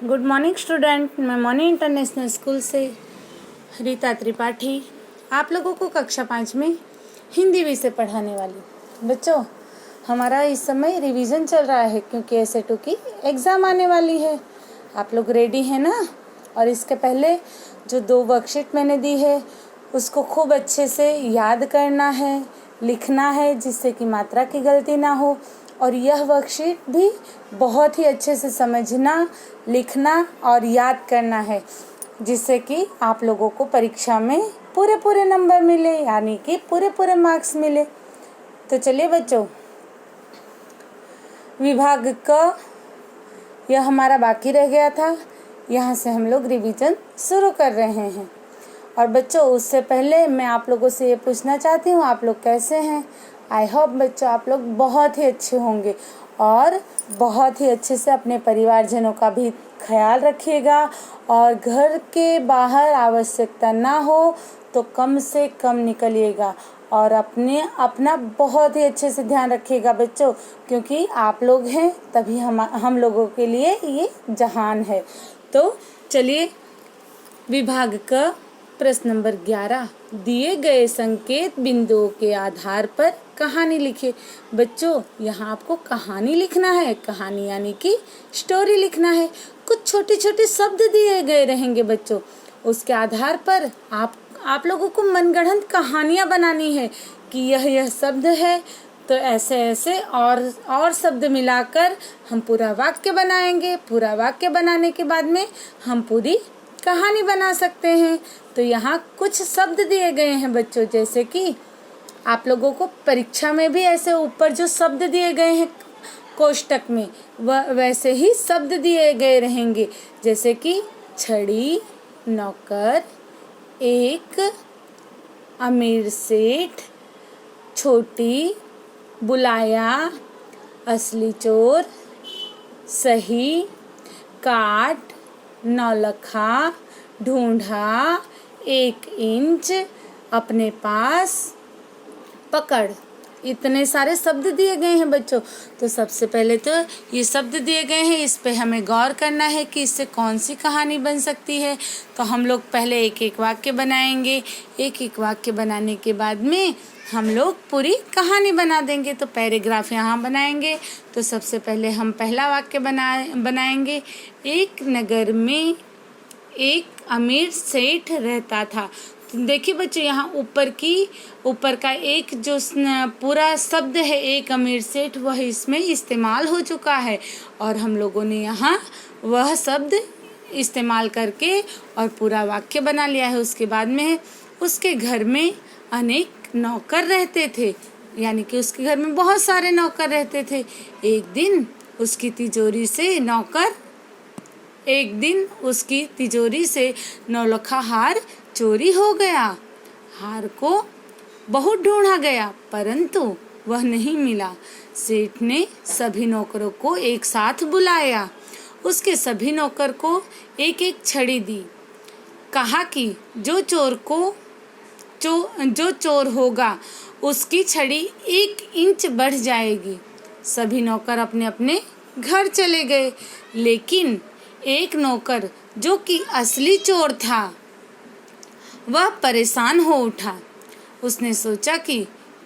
Good morning student. मैं morning international school से रीता त्रिपाठी आप लोगों को कक्षा 5 में हिंदी विषय पढ़ाने वाली। बच्चों, हमारा इस समय रिवीजन चल रहा है क्योंकि एसए2 की एग्ज़ाम आने वाली है। आप लोग रेडी हैं ना? और इसके पहले जो 2 वर्कशीट मैंने दी है उसको खूब अच्छे से याद करना है, लिखना है जिससे कि मात्रा की गलती ना हो। और यह वर्कशीट भी बहुत ही अच्छे से समझना, लिखना और याद करना है जिससे कि आप लोगों को परीक्षा में पूरे नंबर मिले, यानी कि पूरे मार्क्स मिले। तो चलिए बच्चों, विभाग क यह हमारा बाकी रह गया था, यहाँ से हम लोग रिवीजन शुरू कर रहे हैं। और बच्चों, उससे पहले मैं आप लोगों से ये पूछना चाहती हूँ, आप लोग कैसे हैं? आई होप बच्चों आप लोग बहुत ही अच्छे होंगे और बहुत ही अच्छे से अपने परिवारजनों का भी ख्याल रखिएगा। और घर के बाहर आवश्यकता ना हो तो कम से कम निकलिएगा और अपना बहुत ही अच्छे से ध्यान रखिएगा बच्चों, क्योंकि आप लोग हैं तभी हम लोगों के लिए ये जहान है। तो चलिए, विभाग का प्रश्न नंबर 11, दिए गए संकेत बिंदुओं के आधार पर कहानी लिखिए। बच्चों, यहाँ आपको कहानी लिखना है, कहानी यानी कि स्टोरी लिखना है। कुछ छोटे छोटे शब्द दिए गए रहेंगे बच्चों, उसके आधार पर आप लोगों को मनगढ़ंत कहानियाँ बनानी है कि यह शब्द है तो ऐसे ऐसे और शब्द मिलाकर हम पूरा वाक्य बनाएंगे। पूरा वाक्य बनाने के बाद में हम पूरी कहानी बना सकते हैं। तो यहाँ कुछ शब्द दिए गए हैं बच्चों, जैसे कि आप लोगों को परीक्षा में भी ऐसे ऊपर जो शब्द दिए गए हैं कोष्टक में वैसे ही शब्द दिए गए रहेंगे, जैसे कि छड़ी, नौकर, एक, अमीर सेठ, छोटी, बुलाया, असली चोर, सही, काट, नौलखा, ढूंढा, 1 इंच, अपने पास, पकड़। इतने सारे शब्द दिए गए हैं बच्चों। तो सबसे पहले तो ये शब्द दिए गए हैं, इस पे हमें गौर करना है कि इससे कौन सी कहानी बन सकती है। तो हम लोग पहले एक वाक्य बनाएंगे। एक वाक्य बनाने के बाद में हम लोग पूरी कहानी बना देंगे। तो पैराग्राफ यहाँ बनाएंगे। तो सबसे पहले हम पहला वाक्य बनाएंगे। एक नगर में एक अमीर सेठ रहता था। देखिए बच्चों, यहाँ ऊपर का एक जो पूरा शब्द है एक अमीर सेठ, वह इसमें इस्तेमाल हो चुका है और हम लोगों ने यहाँ वह शब्द इस्तेमाल करके और पूरा वाक्य बना लिया है। उसके बाद में उसके घर में अनेक नौकर रहते थे, यानी कि उसके घर में बहुत सारे नौकर रहते थे। एक दिन उसकी तिजोरी से नौलखा हार चोरी हो गया। हार को बहुत ढूंढा गया परंतु वह नहीं मिला। सेठ ने सभी नौकरों को एक साथ बुलाया, उसके सभी नौकर को एक छड़ी दी। कहा कि जो चोर होगा उसकी छड़ी 1 इंच बढ़ जाएगी। सभी नौकर अपने अपने घर चले गए, लेकिन एक नौकर जो कि असली चोर था वह परेशान हो उठा। उसने सोचा कि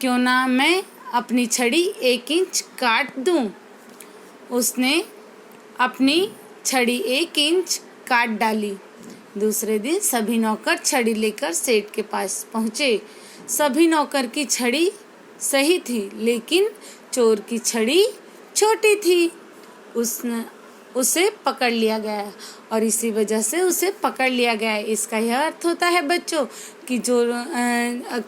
क्यों ना मैं अपनी छड़ी 1 इंच काट दूं। उसने अपनी छड़ी 1 इंच काट डाली। दूसरे दिन सभी नौकर छड़ी लेकर सेठ के पास पहुँचे। सभी नौकर की छड़ी सही थी, लेकिन चोर की छड़ी छोटी थी। उसे पकड़ लिया गया और इसी वजह से उसे पकड़ लिया गया। इसका यह अर्थ होता है बच्चों कि जो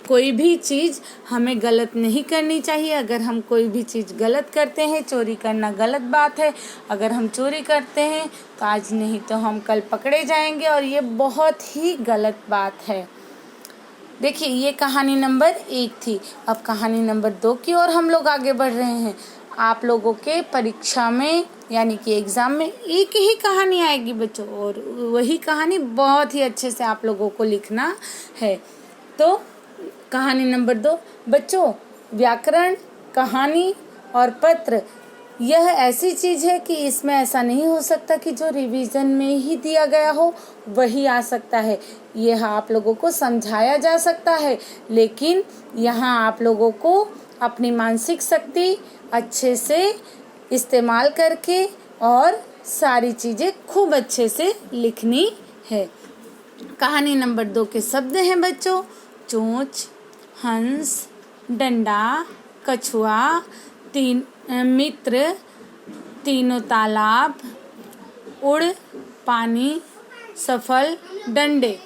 कोई भी चीज़ हमें गलत नहीं करनी चाहिए। अगर हम कोई भी चीज़ गलत करते हैं, चोरी करना गलत बात है। अगर हम चोरी करते हैं तो आज नहीं तो हम कल पकड़े जाएंगे और ये बहुत ही गलत बात है। देखिए, ये कहानी नंबर 1 थी। अब कहानी नंबर 2 की ओर हम लोग आगे बढ़ रहे हैं। आप लोगों के परीक्षा में यानी कि एग्ज़ाम में एक ही कहानी आएगी बच्चों, और वही कहानी बहुत ही अच्छे से आप लोगों को लिखना है। तो कहानी नंबर 2 बच्चों, व्याकरण, कहानी और पत्र यह ऐसी चीज़ है कि इसमें ऐसा नहीं हो सकता कि जो रिवीजन में ही दिया गया हो वही आ सकता है। यह आप लोगों को समझाया जा सकता है, लेकिन यहाँ आप लोगों को अपनी मानसिक शक्ति अच्छे से इस्तेमाल करके और सारी चीज़ें खूब अच्छे से लिखनी है। कहानी नंबर 2 के शब्द हैं बच्चों, चोंच, हंस, डंडा, कछुआ, मित्र, तीनों तालाब, उड़, पानी, सफल, डंडे,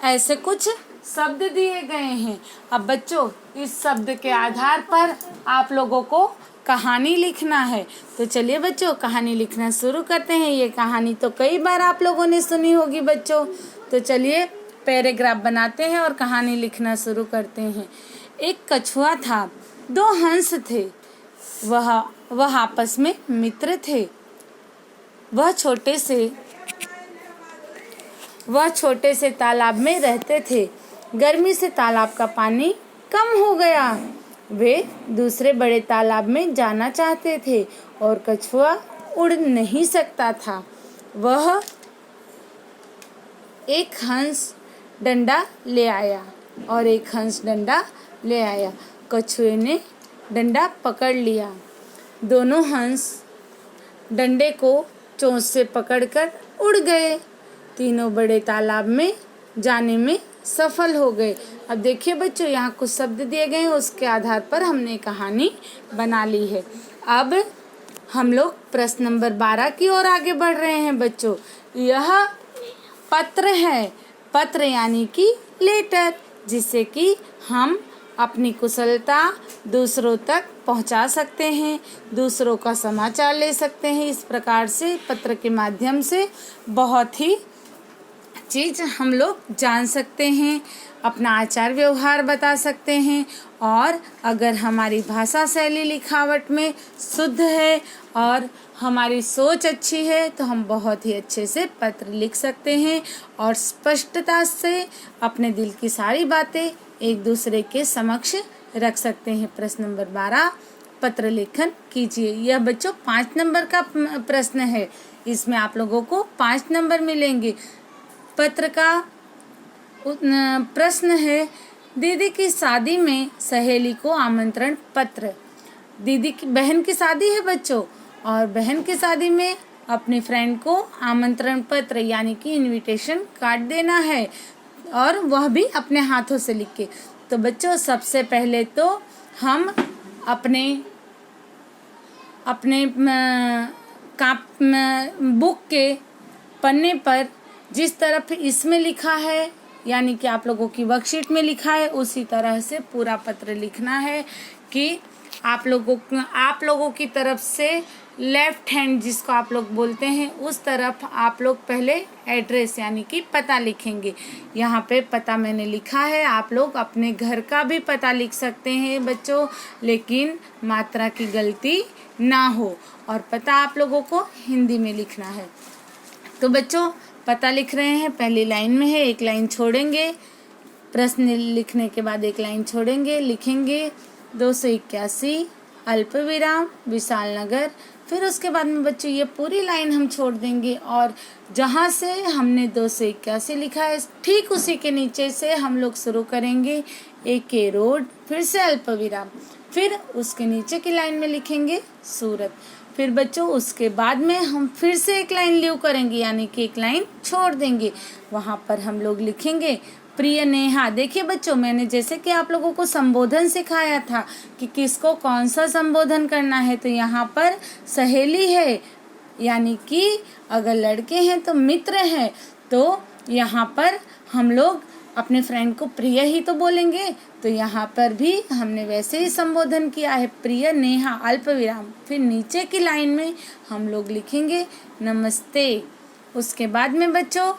ऐसे कुछ शब्द दिए गए हैं। अब बच्चों इस शब्द के आधार पर आप लोगों को कहानी लिखना है। तो चलिए बच्चों कहानी लिखना शुरू करते हैं। ये कहानी तो कई बार आप लोगों ने सुनी होगी बच्चों। तो चलिए पैराग्राफ बनाते हैं और कहानी लिखना शुरू करते हैं। एक कछुआ था, 2 हंस थे, वह आपस में मित्र थे। वह छोटे से तालाब में रहते थे। गर्मी से तालाब का पानी कम हो गया। वे दूसरे बड़े तालाब में जाना चाहते थे और कछुआ उड़ नहीं सकता था। वह एक हंस डंडा ले आया। कछुए ने डंडा पकड़ लिया। दोनों हंस डंडे को चोंच से पकड़कर उड़ गए। तीनों बड़े तालाब में जाने में सफल हो गए। अब देखिए बच्चों यहाँ कुछ शब्द दिए गए हैं, उसके आधार पर हमने कहानी बना ली है। अब हम लोग प्रश्न नंबर 12 की ओर आगे बढ़ रहे हैं बच्चों। यह पत्र है, पत्र यानी कि लेटर, जिससे कि हम अपनी कुशलता दूसरों तक पहुंचा सकते हैं, दूसरों का समाचार ले सकते हैं। इस प्रकार से पत्र के माध्यम से बहुत ही चीज़ हम लोग जान सकते हैं, अपना आचार व्यवहार बता सकते हैं। और अगर हमारी भाषा शैली लिखावट में शुद्ध है और हमारी सोच अच्छी है तो हम बहुत ही अच्छे से पत्र लिख सकते हैं और स्पष्टता से अपने दिल की सारी बातें एक दूसरे के समक्ष रख सकते हैं। प्रश्न नंबर 12, पत्र लेखन कीजिए। यह बच्चों 5 नंबर का प्रश्न है। इसमें आप लोगों को 5 नंबर मिलेंगे। पत्र का प्रश्न है, दीदी की शादी में सहेली को आमंत्रण पत्र। दीदी की बहन की शादी है बच्चों, और बहन की शादी में अपने फ्रेंड को आमंत्रण पत्र यानी कि इनविटेशन कार्ड देना है, और वह भी अपने हाथों से लिख के। तो बच्चों सबसे पहले तो हम अपने बुक के पन्ने पर जिस तरफ इसमें लिखा है यानी कि आप लोगों की वर्कशीट में लिखा है उसी तरह से पूरा पत्र लिखना है कि आप लोगों की तरफ से लेफ्ट हैंड जिसको आप लोग बोलते हैं उस तरफ आप लोग पहले एड्रेस यानी कि पता लिखेंगे। यहाँ पे पता मैंने लिखा है, आप लोग अपने घर का भी पता लिख सकते हैं बच्चों, लेकिन मात्रा की गलती ना हो, और पता आप लोगों को हिंदी में लिखना है। तो बच्चों पता लिख रहे हैं, पहली लाइन में है, एक लाइन छोड़ेंगे, प्रश्न लिखने के बाद एक लाइन छोड़ेंगे, लिखेंगे 281 अल्प विराम विशाल नगर। फिर उसके बाद में बच्चों ये पूरी लाइन हम छोड़ देंगे और जहाँ से हमने 281 लिखा है ठीक उसी के नीचे से हम लोग शुरू करेंगे AK रोड, फिर से अल्प विराम, फिर उसके नीचे की लाइन में लिखेंगे सूरत। फिर बच्चों उसके बाद में हम फिर से एक लाइन लीव करेंगे यानी कि एक लाइन छोड़ देंगे, वहाँ पर हम लोग लिखेंगे प्रिय नेहा। देखिए बच्चों मैंने जैसे कि आप लोगों को संबोधन सिखाया था कि किसको कौन सा संबोधन करना है, तो यहाँ पर सहेली है यानी कि अगर लड़के हैं तो मित्र हैं, तो यहाँ पर हम लोग अपने फ्रेंड को प्रिय ही तो बोलेंगे, तो यहाँ पर भी हमने वैसे ही संबोधन किया है प्रिय नेहा अल्प विराम। फिर नीचे की लाइन में हम लोग लिखेंगे नमस्ते। उसके बाद में बच्चों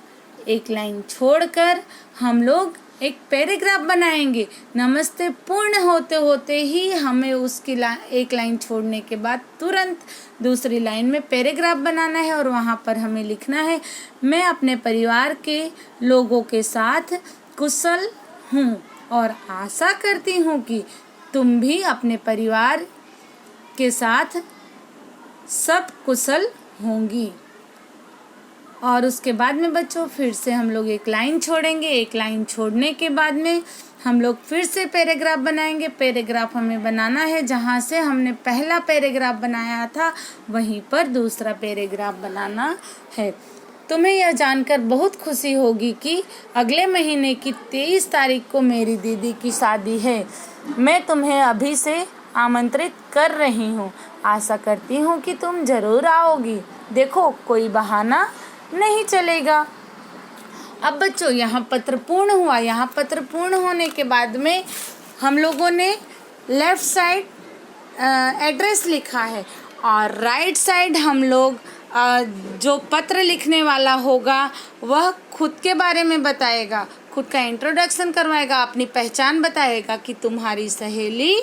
एक लाइन छोड़कर हम लोग एक पैराग्राफ बनाएंगे। नमस्ते पूर्ण होते होते ही हमें उसकी एक लाइन छोड़ने के बाद तुरंत दूसरी लाइन में पैराग्राफ बनाना है और वहाँ पर हमें लिखना है मैं अपने परिवार के लोगों के साथ कुशल हूँ और आशा करती हूँ कि तुम भी अपने परिवार के साथ सब कुशल होंगी। और उसके बाद में बच्चों फिर से हम लोग एक लाइन छोड़ेंगे। एक लाइन छोड़ने के बाद में हम लोग फिर से पैराग्राफ बनाएंगे। पैराग्राफ हमें बनाना है जहाँ से हमने पहला पैराग्राफ बनाया था वहीं पर दूसरा पैराग्राफ बनाना है। तुम्हें यह जानकर बहुत खुशी होगी कि अगले महीने की 23 तारीख को मेरी दीदी की शादी है। मैं तुम्हें अभी से आमंत्रित कर रही हूँ। आशा करती हूँ कि तुम ज़रूर आओगी। देखो कोई बहाना नहीं चलेगा। अब बच्चों यहाँ पत्र पूर्ण हुआ। यहाँ पत्र पूर्ण होने के बाद में हम लोगों ने लेफ़्ट साइड एड्रेस लिखा है और राइट साइड हम लोग जो पत्र लिखने वाला होगा वह खुद के बारे में बताएगा, खुद का इंट्रोडक्शन करवाएगा, अपनी पहचान बताएगा कि तुम्हारी सहेली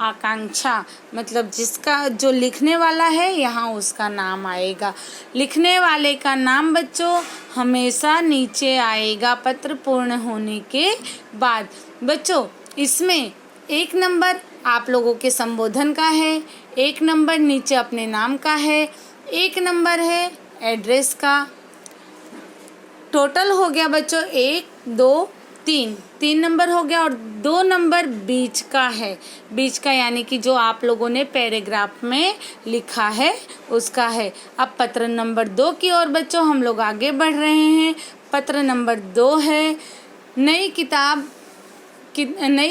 आकांक्षा, मतलब जिसका जो लिखने वाला है यहाँ उसका नाम आएगा। लिखने वाले का नाम बच्चों हमेशा नीचे आएगा पत्र पूर्ण होने के बाद। बच्चों इसमें 1 नंबर आप लोगों के संबोधन का है, 1 नंबर नीचे अपने नाम का है, 1 नंबर है एड्रेस का। टोटल हो गया बच्चों 1 2 3 नंबर हो गया और 2 नंबर बीच का है। बीच का यानी कि जो आप लोगों ने पैराग्राफ में लिखा है उसका है। अब पत्र नंबर 2 की ओर बच्चों हम लोग आगे बढ़ रहे हैं। पत्र नंबर 2 है नई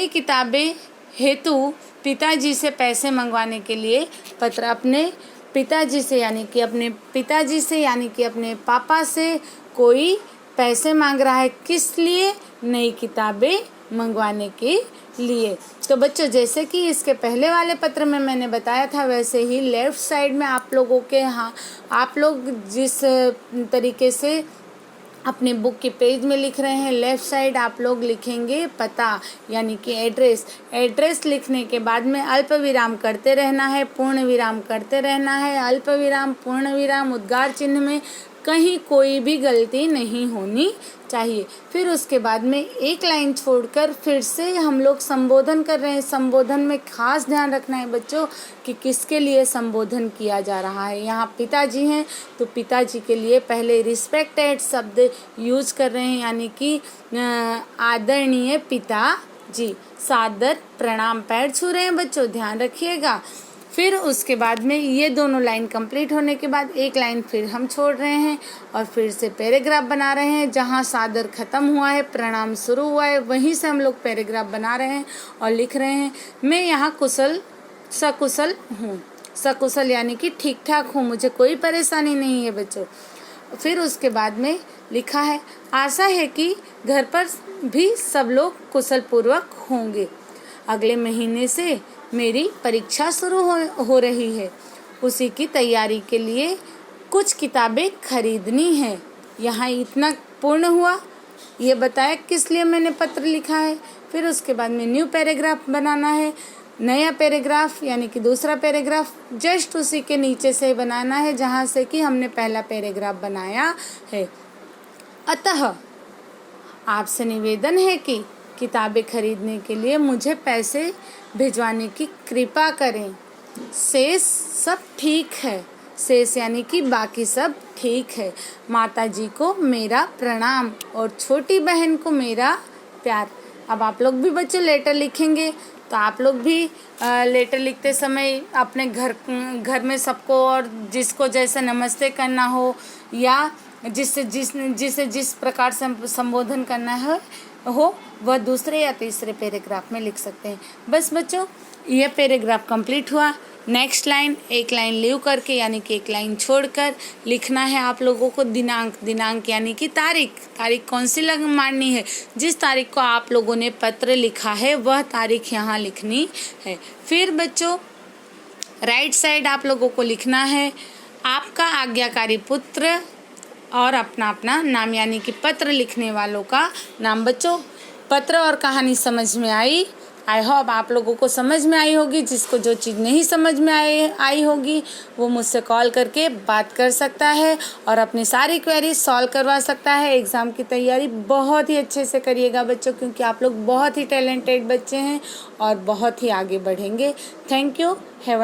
किताबें हेतु पिताजी से पैसे मंगवाने के लिए पत्र। अपने पिताजी से यानी कि अपने पापा से कोई पैसे मांग रहा है। किस लिए? नई किताबें मंगवाने के लिए। तो बच्चों जैसे कि इसके पहले वाले पत्र में मैंने बताया था वैसे ही लेफ़्ट साइड में आप लोगों के यहाँ आप लोग जिस तरीके से अपने बुक के पेज में लिख रहे हैं लेफ़्ट साइड आप लोग लिखेंगे पता यानी कि एड्रेस लिखने के बाद में अल्प विराम करते रहना है, पूर्ण विराम करते रहना है। अल्प विराम, पूर्ण विराम, उद्गार चिन्ह में कहीं कोई भी गलती नहीं होनी चाहिए। फिर उसके बाद में एक लाइन छोड़कर फिर से हम लोग संबोधन कर रहे हैं। संबोधन में खास ध्यान रखना है बच्चों कि किसके लिए संबोधन किया जा रहा है। यहाँ पिताजी हैं तो पिताजी के लिए पहले रिस्पेक्टेड शब्द यूज कर रहे हैं यानी कि आदरणीय पिताजी, सादर प्रणाम, पैर छू रहे हैं बच्चों, ध्यान रखिएगा। फिर उसके बाद में ये दोनों लाइन कंप्लीट होने के बाद एक लाइन फिर हम छोड़ रहे हैं और फिर से पैराग्राफ बना रहे हैं। जहाँ सादर ख़त्म हुआ है, प्रणाम शुरू हुआ है, वहीं से हम लोग पैराग्राफ बना रहे हैं और लिख रहे हैं मैं यहाँ सकुशल हूँ। सकुशल यानी कि ठीक ठाक हूँ, मुझे कोई परेशानी नहीं है बच्चों। फिर उसके बाद में लिखा है आशा है कि घर पर भी सब लोग कुशल पूर्वक होंगे। अगले महीने से मेरी परीक्षा शुरू हो रही है, उसी की तैयारी के लिए कुछ किताबें खरीदनी है। यहाँ इतना पूर्ण हुआ, ये बताया किस लिए मैंने पत्र लिखा है। फिर उसके बाद में न्यू पैराग्राफ बनाना है। नया पैराग्राफ यानी कि दूसरा पैराग्राफ जस्ट उसी के नीचे से बनाना है जहाँ से कि हमने पहला पैराग्राफ बनाया है। अतः आपसे निवेदन है कि किताबें खरीदने के लिए मुझे पैसे भिजवाने की कृपा करें। शेष सब ठीक है। शेष यानी कि बाकी सब ठीक है। माता जी को मेरा प्रणाम और छोटी बहन को मेरा प्यार। अब आप लोग भी बच्चों लेटर लिखेंगे तो आप लोग भी लेटर लिखते समय अपने घर में सबको और जिसको जैसे नमस्ते करना हो या जिसे जिस प्रकार से संबोधन करना है हो वह दूसरे या तीसरे पैराग्राफ में लिख सकते हैं। बस बच्चों यह पैराग्राफ कंप्लीट हुआ। नेक्स्ट लाइन एक लाइन लीव करके यानी कि एक लाइन छोड़कर लिखना है आप लोगों को दिनांक यानी कि तारीख कौन सी माननी है। जिस तारीख को आप लोगों ने पत्र लिखा है वह तारीख यहाँ लिखनी है। फिर बच्चों राइट साइड आप लोगों को लिखना है आपका आज्ञाकारी पुत्र और अपना नाम यानी कि पत्र लिखने वालों का नाम। बच्चों पत्र और कहानी समझ में आई होप आप लोगों को समझ में आई होगी। जिसको जो चीज़ नहीं समझ में आई होगी वो मुझसे कॉल करके बात कर सकता है और अपनी सारी क्वेरी सॉल्व करवा सकता है। एग्ज़ाम की तैयारी बहुत ही अच्छे से करिएगा बच्चों, क्योंकि आप लोग बहुत ही टैलेंटेड बच्चे हैं और बहुत ही आगे बढ़ेंगे। Thank you.